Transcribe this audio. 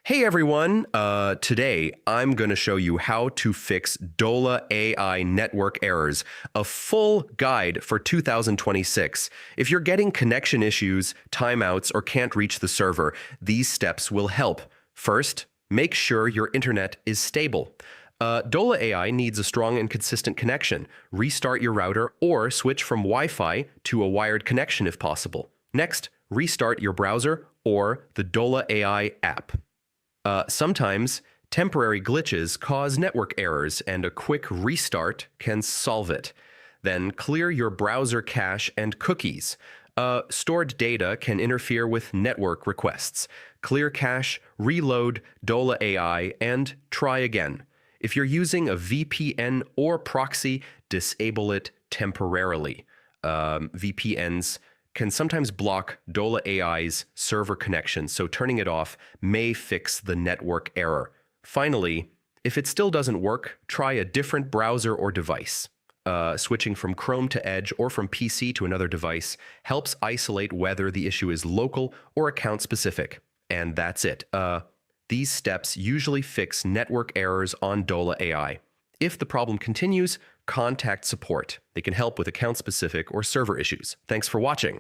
Hey everyone, today I'm going to show you how to fix Dola AI network errors, a full guide for 2026. If you're getting connection issues, timeouts, or can't reach the server, these steps will help. First, make sure your internet is stable. Dola AI needs a strong and consistent connection. Restart your router or switch from Wi-Fi to a wired connection if possible. Next, restart your browser or the Dola AI app. Sometimes temporary glitches cause network errors, and a quick restart can solve it. Then clear your browser cache and cookies. Stored data can interfere with network requests. Clear cache, reload Dola AI, and try again. If you're using a VPN or proxy, disable it temporarily. VPNs can sometimes block Dola AI's server connection, so turning it off may fix the network error. Finally, if it still doesn't work, try a different browser or device. Switching from Chrome to Edge or from PC to another device helps isolate whether the issue is local or account-specific. And that's it. These steps usually fix network errors on Dola AI. If the problem continues, contact support. They can help with account-specific or server issues. Thanks for watching.